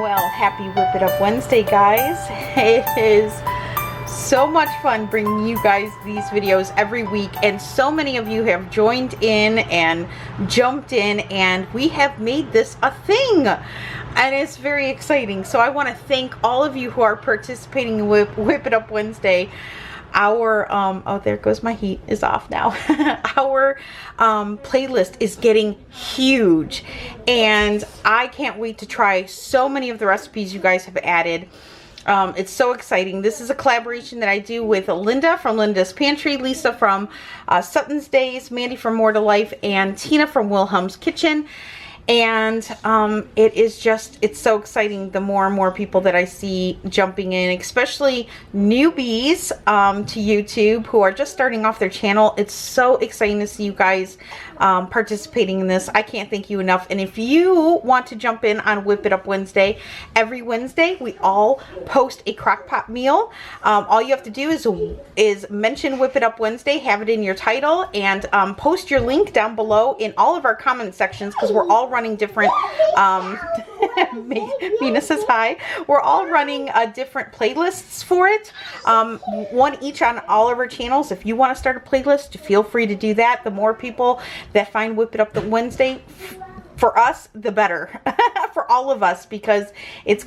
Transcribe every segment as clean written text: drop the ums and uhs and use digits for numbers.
Well, happy Whip It Up Wednesday, guys. It is so much fun bringing you guys these videos every week, and so many of you have joined in and jumped in, and we have made this a thing, and it's very exciting. So I want to thank all of you who are participating in Whip It Up Wednesday. Our oh, there goes my heat is off now. Our playlist is getting huge, and I can't wait to try so many of the recipes you guys have added. It's so exciting. This is a collaboration that I do with Linda from Linda's Pantry, Lisa from Sutton's Days, Mandy from More to Life, and Tina from Wilhelm's Kitchen. And it's so exciting the more and more people that I see jumping in, especially newbies to YouTube who are just starting off their channel. It's so exciting to see you guys participating in this. I can't thank you enough. And if you want to jump in on Whip It Up Wednesday, every Wednesday we all post a crock pot meal. All you have to do is mention Whip It Up Wednesday, have it in your title, and post your link down below in all of our comment sections, because we're all running different Mina says hi. We're all running different playlists for it, one each on all of our channels. If you want to start a playlist, feel free to do that. The more people that find Whip It Up Wednesday, for us, the better. For all of us, because it's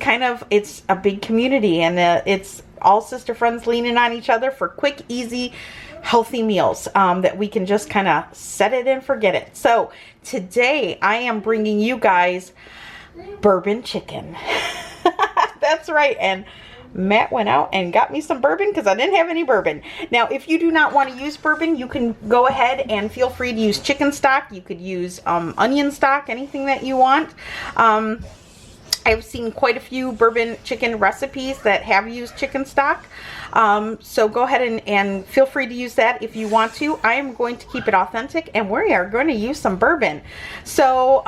a big community, and it's all sister friends leaning on each other for quick, easy, healthy meals that we can just kind of set it and forget it. So today I am bringing you guys bourbon chicken. That's right. And Matt went out and got me some bourbon because I didn't have any bourbon. Now, if you do not want to use bourbon, you can go ahead and feel free to use chicken stock. You could use onion stock, anything that you want. I've seen quite a few bourbon chicken recipes that have used chicken stock. So go ahead and feel free to use that if you want to. I am going to keep it authentic, and we are going to use some bourbon. So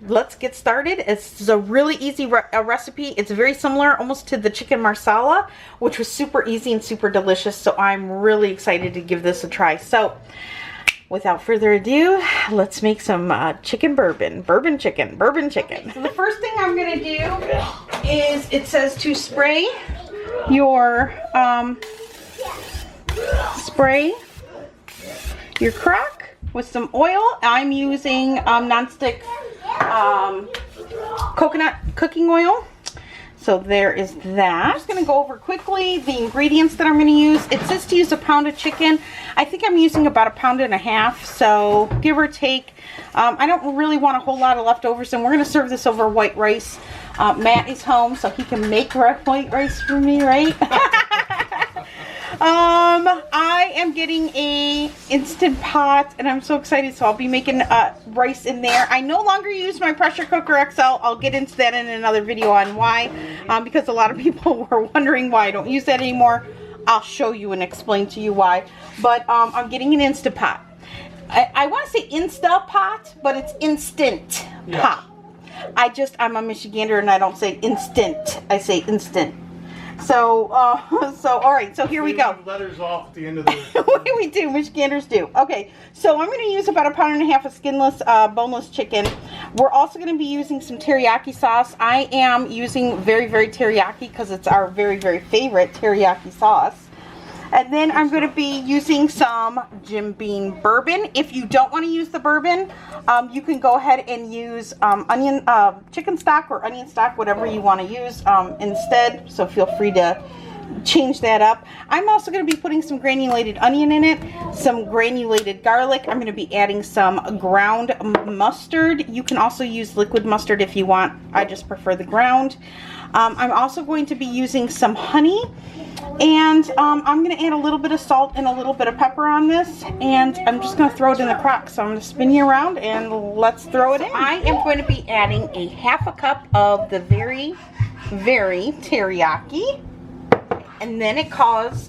let's get started. It's a really easy recipe. It's very similar almost to the chicken marsala, which was super easy and super delicious. So I'm really excited to give this a try. So without further ado, let's make some chicken bourbon. Bourbon chicken. So the first thing I'm going to do is, it says to spray your crock with some oil. I'm using nonstick coconut cooking oil. So there is that. I'm just going to go over quickly the ingredients that I'm going to use. It says to use a pound of chicken. I think I'm using about 1.5 pounds, so give or take. I don't really want a whole lot of leftovers, and we're going to serve this over white rice. Matt is home, so he can make white rice for me, right? I am getting a Instant Pot, and I'm so excited, so I'll be making rice in there. I no longer use my pressure cooker XL. I'll get into that in another video on why, because a lot of people were wondering why I don't use that anymore. I'll show you and explain to you why. But I'm getting an Instant Pot. I want to say Insta Pot, but it's Instant Pot. I'm a Michigander, and I don't say instant. I say instant. So, all right, so here we go. Letters off at the end of the... We do, Michiganders do. Okay, so I'm going to use about 1.5 pounds of skinless, boneless chicken. We're also going to be using some teriyaki sauce. I am using very, very teriyaki because it's our very, very favorite teriyaki sauce. And then I'm going to be using some Jim Beam bourbon. If you don't want to use the bourbon, you can go ahead and use chicken stock or onion stock, whatever you want to use instead. So feel free to change that up. I'm also going to be putting some granulated onion in it, some granulated garlic. I'm going to be adding some ground mustard. You can also use liquid mustard if you want. I just prefer the ground. I'm also going to be using some honey, and I'm going to add a little bit of salt and a little bit of pepper on this, and I'm just going to throw it in the crock. So I'm going to spin you around and let's throw it in. I am going to be adding a 1/2 cup of the very, very teriyaki, and then it calls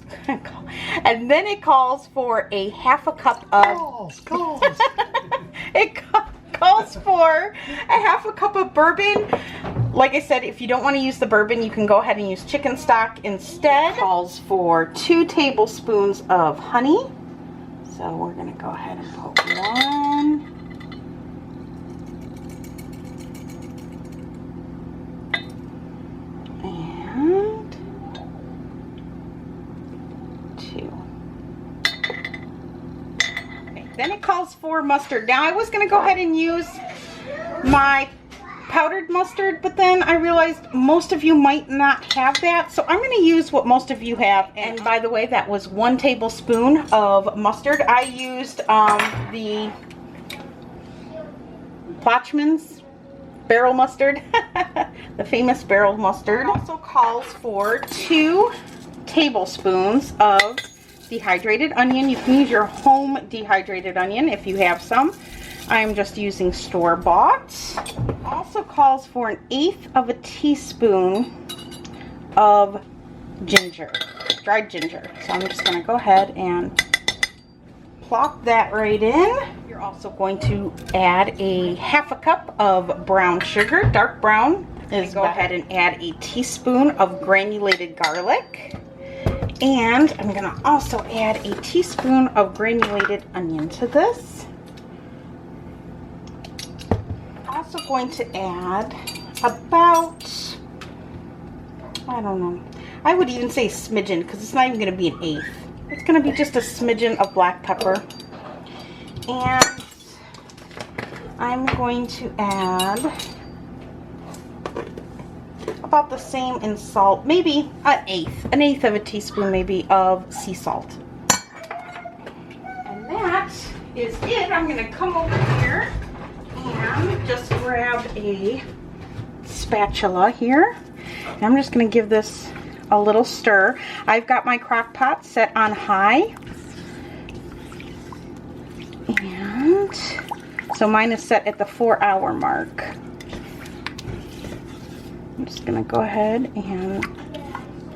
for a 1/2 cup of it calls for a 1/2 cup of bourbon. Like I said, if you don't want to use the bourbon, you can go ahead and use chicken stock instead. It calls for 2 tablespoons of honey. So we're going to go ahead and put 1. calls for mustard. Now I was going to go ahead and use my powdered mustard, but then I realized most of you might not have that, so I'm going to use what most of you have. And by the way, that was 1 tablespoon of mustard. I used the Plotchman's barrel mustard, the famous barrel mustard. It also calls for 2 tablespoons of dehydrated onion. You can use your home dehydrated onion if you have some. I'm just using store-bought. Also calls for 1/8 of a teaspoon of ginger, dried ginger. So I'm just going to go ahead and plop that right in. You're also going to add a 1/2 cup of brown sugar, dark brown. Go ahead and add a teaspoon of granulated garlic. And I'm going to also add a teaspoon of granulated onion to this. Also going to add about, I don't know, I would even say smidgen, because it's not even going to be 1/8. It's going to be just a smidgen of black pepper. And I'm going to add about the same in salt, maybe 1/8 of a teaspoon maybe of sea salt. And that is it. I'm going to come over here and just grab a spatula here. And I'm just going to give this a little stir. I've got my crock pot set on high. And so mine is set at the 4-hour mark. I'm just going to go ahead and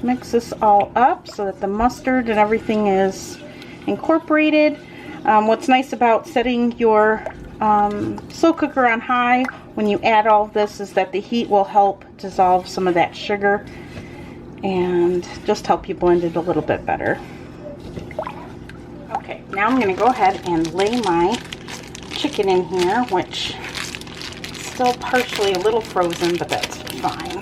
mix this all up so that the mustard and everything is incorporated. What's nice about setting your slow cooker on high when you add all of this is that the heat will help dissolve some of that sugar and just help you blend it a little bit better. Okay, now I'm going to go ahead and lay my chicken in here, which is still partially a little frozen, but that's fine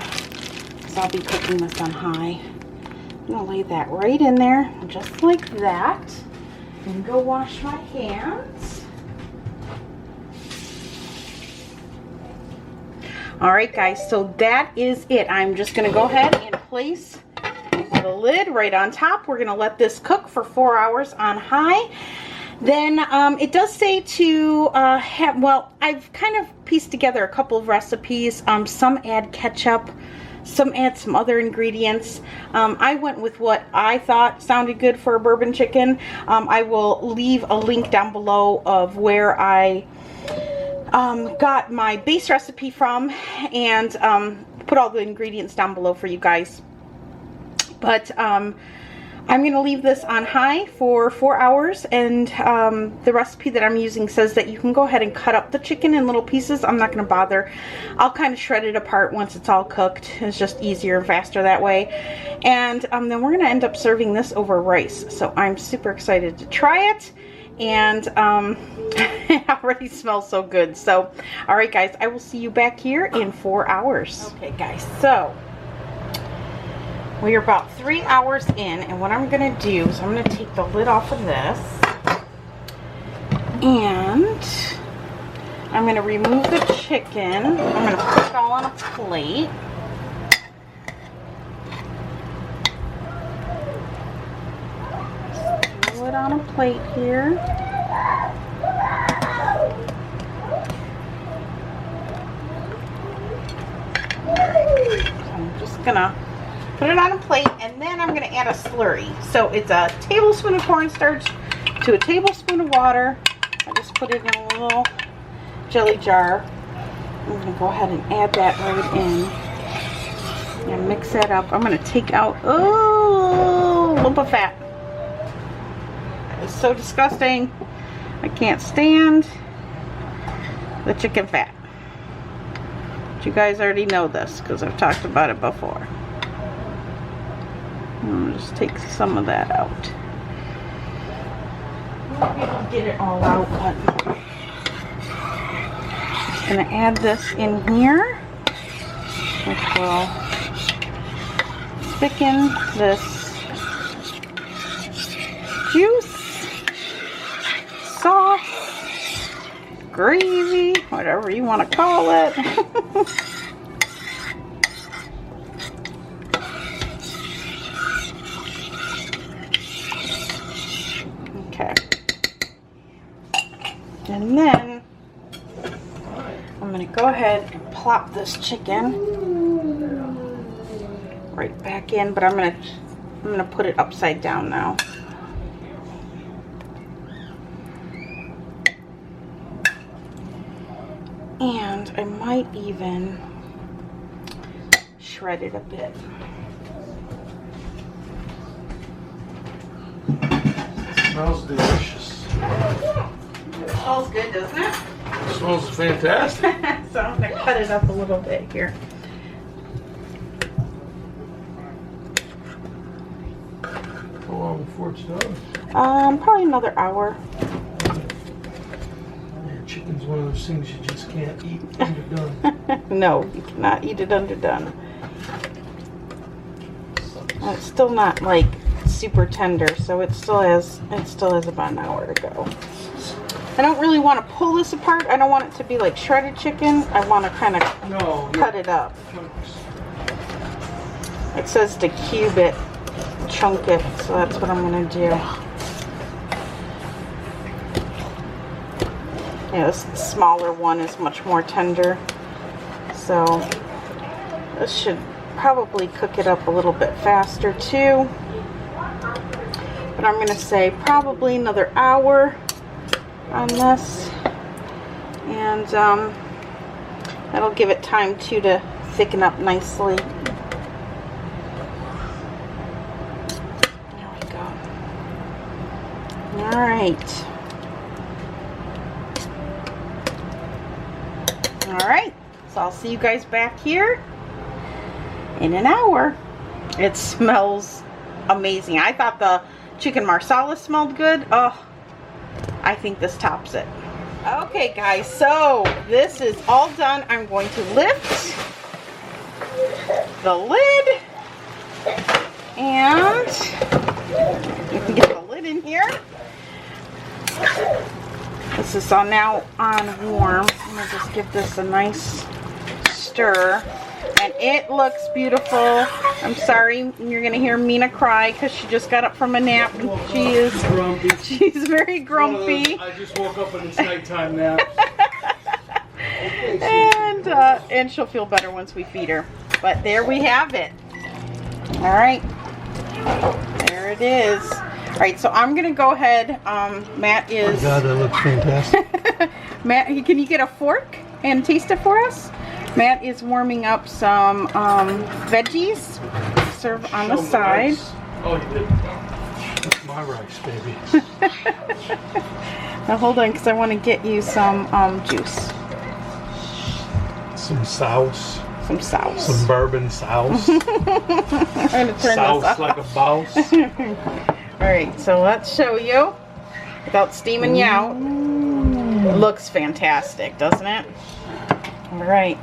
because I'll be cooking this on high. I'm going to lay that right in there just like that and go wash my hands. Alright guys, so that is it. I'm just going to go ahead and place the lid right on top. We're going to let this cook for 4 hours on high. Then it does say to have, well, I've kind of pieced together a couple of recipes. Some add ketchup, some add some other ingredients. I went with what I thought sounded good for a bourbon chicken. I will leave a link down below of where I got my base recipe from, and put all the ingredients down below for you guys. But I'm going to leave this on high for 4 hours, and the recipe that I'm using says that you can go ahead and cut up the chicken in little pieces. I'm not going to bother. I'll kind of shred it apart once it's all cooked. It's just easier and faster that way. And then we're going to end up serving this over rice. So I'm super excited to try it. And it already smells so good. So, alright guys, I will see you back here in 4 hours. Okay guys, so we're about 3 hours in, and what I'm going to do is I'm going to take the lid off of this, and I'm going to remove the chicken. I'm going to put it all on a plate. Throw it on a plate here. So I'm just going to put it on a plate, and then I'm going to add a slurry. So it's a tablespoon of cornstarch to a tablespoon of water. I just put it in a little jelly jar. I'm going to go ahead and add that right in and mix that up. I'm going to take out, oh, lump of fat. It's so disgusting. I can't stand the chicken fat. But you guys already know this because I've talked about it before. I'm just take some of that out. I won't be able to get it all out, but I'm just going to add this in here, which will thicken this juice, sauce, gravy, whatever you want to call it. Okay. And then I'm going to go ahead and plop this chicken right back in, but I'm going to put it upside down now. And I might even shred it a bit. It smells delicious. It smells good, doesn't it? It smells fantastic. So I'm going to cut it up a little bit here. How long before it's done? Probably another hour. Yeah, chicken's one of those things you just can't eat underdone. No, you cannot eat it underdone. And it's still not like super tender, so it still has about an hour to go. I don't really want to pull this apart. I don't want it to be like shredded chicken. I want to kind of cut it up. It says to cube it, chunk it, so that's what I'm going to do. Yeah, this smaller one is much more tender. So this should probably cook it up a little bit faster too. But I'm going to say probably another hour on this. And that'll give it time too to thicken up nicely. There we go. Alright. Alright, so I'll see you guys back here in an hour. It smells amazing. I thought the chicken marsala smelled good. Oh, I think this tops it. Okay guys, so this is all done. I'm going to lift the lid and you can get the lid in here. This is on now on warm. I'm going to just give this a nice stir. And it looks beautiful. I'm sorry, you're going to hear Mina cry because she just got up from a nap. And she's very grumpy. I just woke up and it's nighttime now. And she'll feel better once we feed her. But there we have it. All right. There it is. All right, so I'm going to go ahead. Matt is... Oh God, that looks fantastic. Matt, can you get a fork and taste it for us? Matt is warming up some veggies to serve on the side. Rice. Oh, you did. That's my rice, baby. Now hold on, because I want to get you some juice. Some sauce. Some sauce. Some bourbon sauce. I'm going to turn Sauce this off. like a boss. Alright, so let's show you without steaming you out. It looks fantastic, doesn't it? Alright.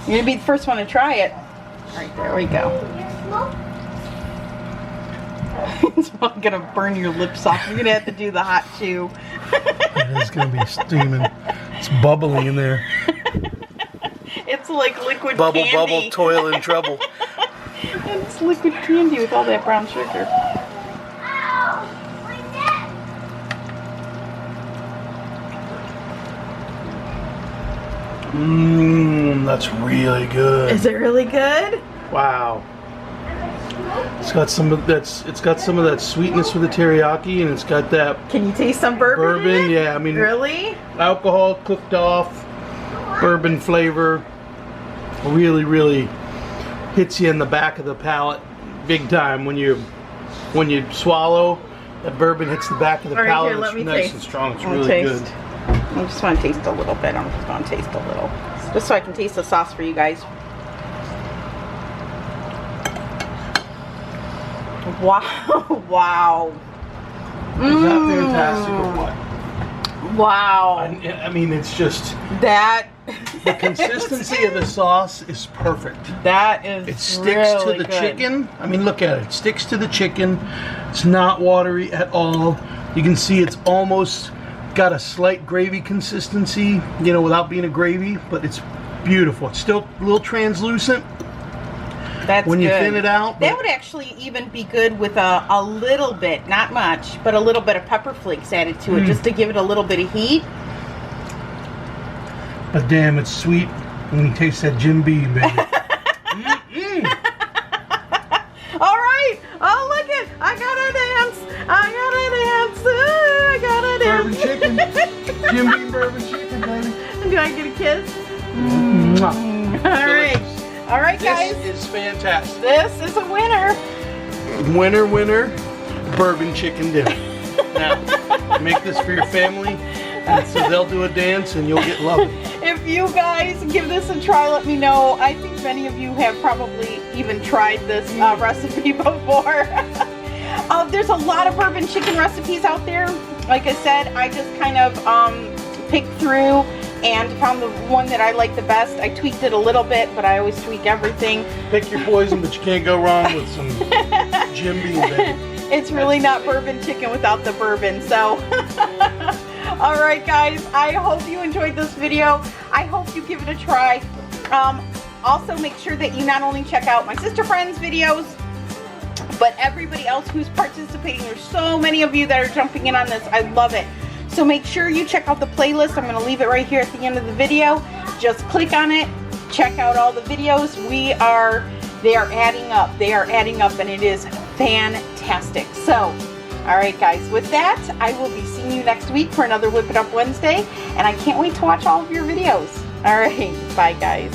You're going to be the first one to try it. Alright, there we go. It's not going to burn your lips off. You're going to have to do the hot chew. It's going to be steaming. It's bubbling in there. It's like liquid Bubble, candy. bubble, toil and trouble. It's liquid candy with all that brown sugar. Mmm, that's really good. Is it really good? Wow. It's got some of that sweetness with the teriyaki, and it's got that Can you taste some bourbon? in it? Yeah, I mean, Really? alcohol cooked off, bourbon flavor. Really, really hits you in the back of the palate, big time. When you swallow, that bourbon hits the back of the palate. Here, let me it's nice taste. and strong. It's I'll really taste. good. I just want to taste a little bit. I'm just going to taste a little. Just so I can taste the sauce for you guys. Wow. Wow. Is that fantastic or what? Wow. I mean, it's just... That... The consistency of the sauce is perfect. That is It sticks really to the good. chicken. I mean, look at it. It sticks to the chicken. It's not watery at all. You can see it's almost got a slight gravy consistency, you know, without being a gravy, but it's beautiful. It's still a little translucent. That's when you good. thin it out. That would actually even be good with a little bit, not much, but a little bit of pepper flakes added to it, just to give it a little bit of heat. But damn, it's sweet when you taste that Jim Beam, baby. All right. Oh, look it. I gotta dance. I gotta dance. I gotta dance. Bourbon chicken. Jim Beam bourbon chicken, baby. Do I get a kiss? All right, guys. This is fantastic. This is a winner. Winner, winner, bourbon chicken dinner. Now, make this for your family, and so they'll do a dance, and you'll get loved. If you guys give this a try, let me know. I think many of you have probably even tried this recipe before. There's a lot of bourbon chicken recipes out there. Like I said, I just kind of picked through and found the one that I like the best. I tweaked it a little bit, but I always tweak everything. Pick your poison, but you can't go wrong with some Jim Beam, baby. It's really not bourbon chicken without the bourbon, so. Alright guys, I hope you enjoyed this video. I hope you give it a try. Also make sure that you not only check out my sister friends videos, but everybody else who's participating. There's so many of you that are jumping in on this. I love it. So make sure you check out the playlist. I'm going to leave it right here at the end of the video. Just click on it. Check out all the videos. They are adding up. They are adding up, and it is fantastic. So, all right, guys. With that, I will be seeing you next week for another Whip It Up Wednesday, and I can't wait to watch all of your videos. All right. Bye, guys.